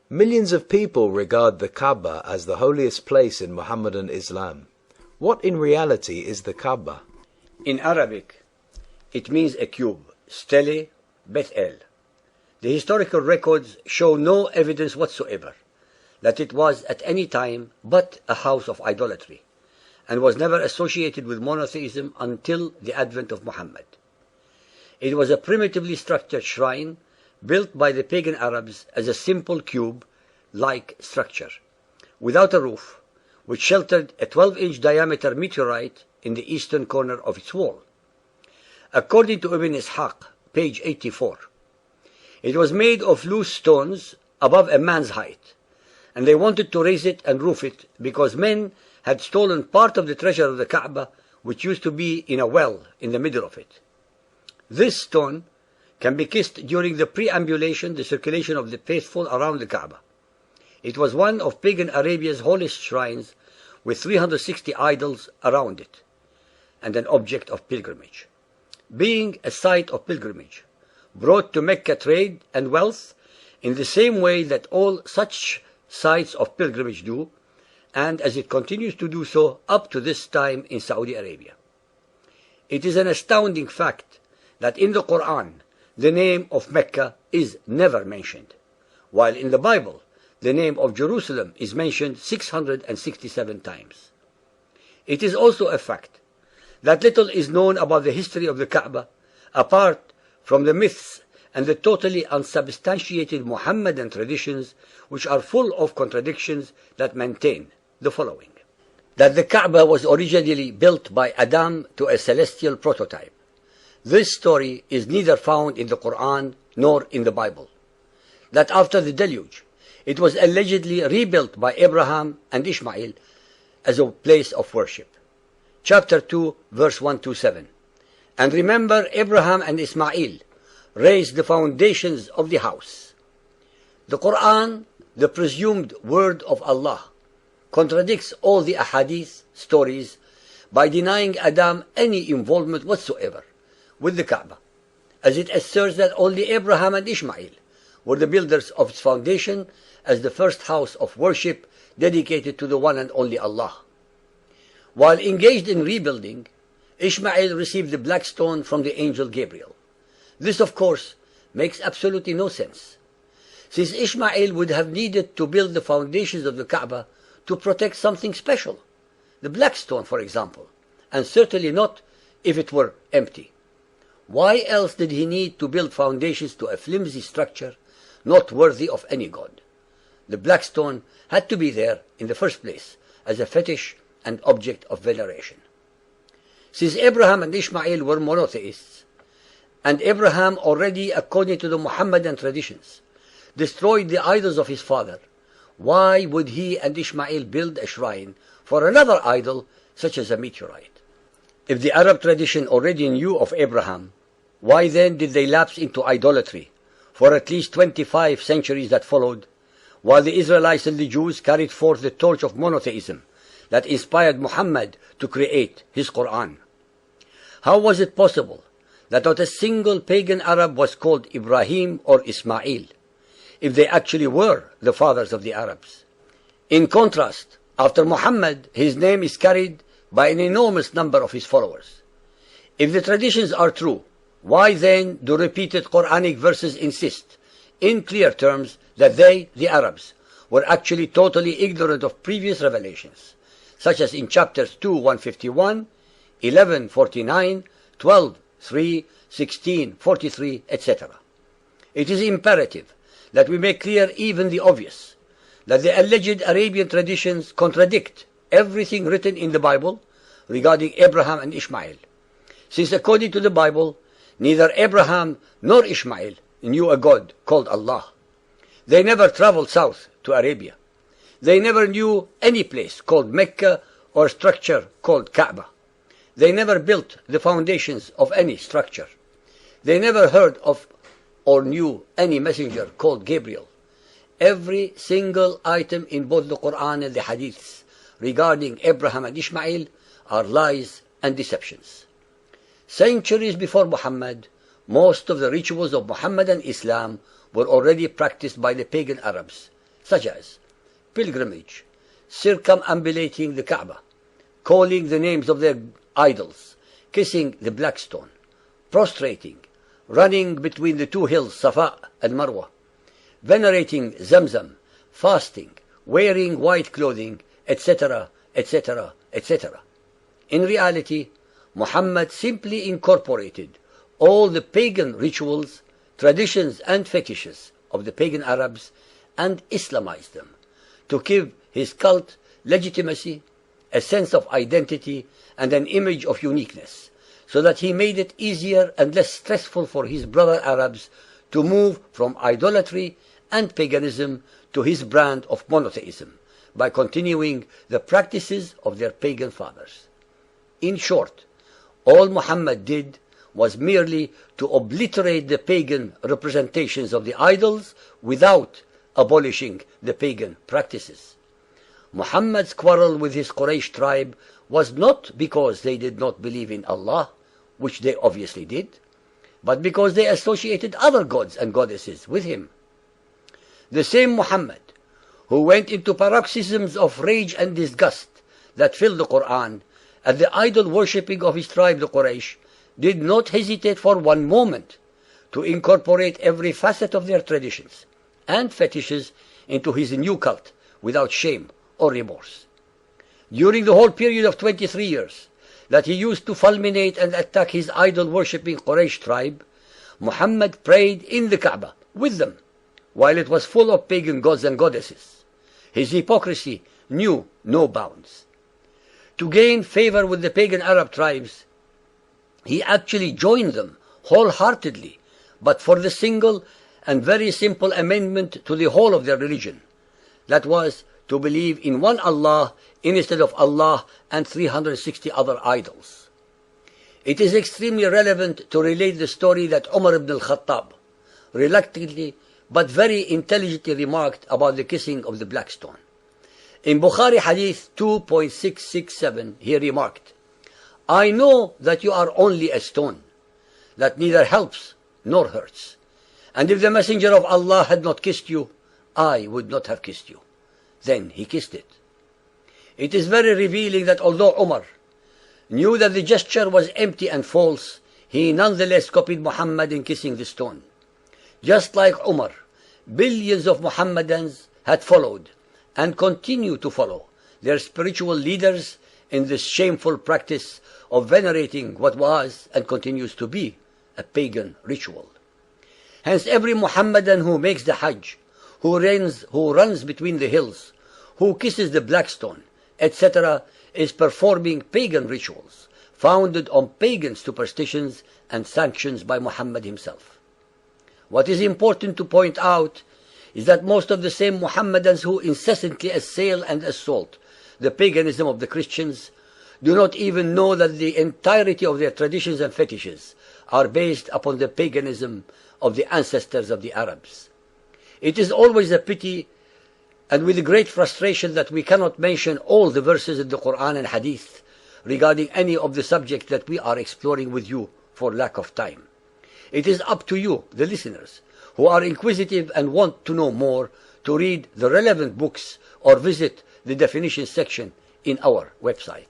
Millions of people regard the Kaaba as the holiest place in Muhammadan Islam. What in reality is the Kaaba? In Arabic, it means a cube, Stele, Bet El. The historical records show no evidence whatsoever that it was at any time but a house of idolatry, and was never associated with monotheism until the advent of Muhammad. It was a primitively structured shrine built by the pagan Arabs as a simple cube-like structure, without a roof, which sheltered a 12-inch diameter meteorite in the eastern corner of its wall. According to Ibn Ishaq, page 84, it was made of loose stones above a man's height, and they wanted to raise it and roof it because men had stolen part of the treasure of the Kaaba, which used to be in a well in the middle of it. This stone can be kissed during the preambulation, the circulation of the faithful around the Kaaba. It was one of pagan Arabia's holiest shrines, with 360 idols around it, and an object of pilgrimage. Being a site of pilgrimage, brought to Mecca trade and wealth in the same way that all such sites of pilgrimage do, and as it continues to do so up to this time in Saudi Arabia. It is an astounding fact that in the Quran the name of Mecca is never mentioned, while in the Bible the name of Jerusalem is mentioned 667 times. It is also a fact that little is known about the history of the Kaaba apart from the myths and the totally unsubstantiated Muhammadan traditions, which are full of contradictions, that maintain the following: that the Kaaba was originally built by Adam to a celestial prototype. This story is neither found in the Quran nor in the Bible. That after the deluge, it was allegedly rebuilt by Abraham and Ishmael as a place of worship. Chapter 2, verse 127. And remember, Abraham and Ismail raised the foundations of the house. The Quran, the presumed word of Allah, contradicts all the ahadith stories by denying Adam any involvement whatsoever with the Kaaba, as it asserts that only Abraham and Ishmael were the builders of its foundation as the first house of worship dedicated to the one and only Allah. While engaged in rebuilding, Ishmael received the black stone from the angel Gabriel. This, of course, makes absolutely no sense, since Ishmael would have needed to build the foundations of the Kaaba to protect something special, the black stone, for example, and certainly not if it were empty. Why else did he need to build foundations to a flimsy structure not worthy of any god? The black stone had to be there in the first place as a fetish and object of veneration. Since Abraham and Ishmael were monotheists, and Abraham already, according to the Muhammadan traditions, destroyed the idols of his father, why would he and Ishmael build a shrine for another idol such as a meteorite? If the Arab tradition already knew of Abraham, why then did they lapse into idolatry for at least 25 centuries that followed, while the Israelites and the Jews carried forth the torch of monotheism that inspired Muhammad to create his Quran? How was it possible that not a single pagan Arab was called Ibrahim or Ismail, if they actually were the fathers of the Arabs? In contrast, after Muhammad, his name is carried by an enormous number of his followers. If the traditions are true, why then do repeated Quranic verses insist, in clear terms, that they, the Arabs, were actually totally ignorant of previous revelations, such as in chapters 2, 151, 11, 49, 12, 3, 16, 43, etc. It is imperative that we make clear even the obvious, that the alleged Arabian traditions contradict everything written in the Bible regarding Abraham and Ishmael, since according to the Bible, neither Abraham nor Ishmael knew a God called Allah. They never traveled south to Arabia. They never knew any place called Mecca or structure called Kaaba. They never built the foundations of any structure. They never heard of or knew any messenger called Gabriel. Every single item in both the Quran and the Hadiths regarding Abraham and Ishmael are lies and deceptions. Centuries before Muhammad, most of the rituals of Muhammadan Islam were already practiced by the pagan Arabs, such as pilgrimage, circumambulating the Kaaba, calling the names of their idols, kissing the black stone, prostrating, running between the two hills Safa and Marwa, venerating Zamzam, fasting, wearing white clothing, etc., etc., etc. In reality, Muhammad simply incorporated all the pagan rituals, traditions and fetishes of the pagan Arabs and Islamized them to give his cult legitimacy, a sense of identity and an image of uniqueness, so that he made it easier and less stressful for his brother Arabs to move from idolatry and paganism to his brand of monotheism by continuing the practices of their pagan fathers. In short, all Muhammad did was merely to obliterate the pagan representations of the idols without abolishing the pagan practices. Muhammad's quarrel with his Quraysh tribe was not because they did not believe in Allah, which they obviously did, but because they associated other gods and goddesses with him. The same Muhammad, who went into paroxysms of rage and disgust that filled the Quran at the idol worshipping of his tribe, the Quraysh, did not hesitate for one moment to incorporate every facet of their traditions and fetishes into his new cult without shame or remorse. During the whole period of 23 years that he used to fulminate and attack his idol-worshipping Quraysh tribe, Muhammad prayed in the Kaaba with them, while it was full of pagan gods and goddesses. His hypocrisy knew no bounds. To gain favor with the pagan Arab tribes, he actually joined them wholeheartedly, but for the single and very simple amendment to the whole of their religion. That was to believe in one Allah instead of Allah and 360 other idols. It is extremely relevant to relate the story that Umar ibn al-Khattab reluctantly but very intelligently remarked about the kissing of the black stone. In Bukhari Hadith 2.667, he remarked, "I know that you are only a stone, that neither helps nor hurts. And if the Messenger of Allah had not kissed you, I would not have kissed you." Then he kissed it. It is very revealing that although Umar knew that the gesture was empty and false, he nonetheless copied Muhammad in kissing the stone. Just like Umar, billions of Muhammadans had followed and continue to follow their spiritual leaders in this shameful practice of venerating what was and continues to be a pagan ritual. Hence every Muhammadan who makes the Hajj, who runs between the hills, who kisses the black stone, etc., is performing pagan rituals founded on pagan superstitions and sanctions by Muhammad himself. What is important to point out is that most of the same Muhammadans who incessantly assail and assault the paganism of the Christians do not even know that the entirety of their traditions and fetishes are based upon the paganism of the ancestors of the Arabs. It is always a pity and with great frustration that we cannot mention all the verses in the Quran and Hadith regarding any of the subjects that we are exploring with you for lack of time. It is up to you, the listeners, who are inquisitive and want to know more, to read the relevant books or visit the definition section in our website.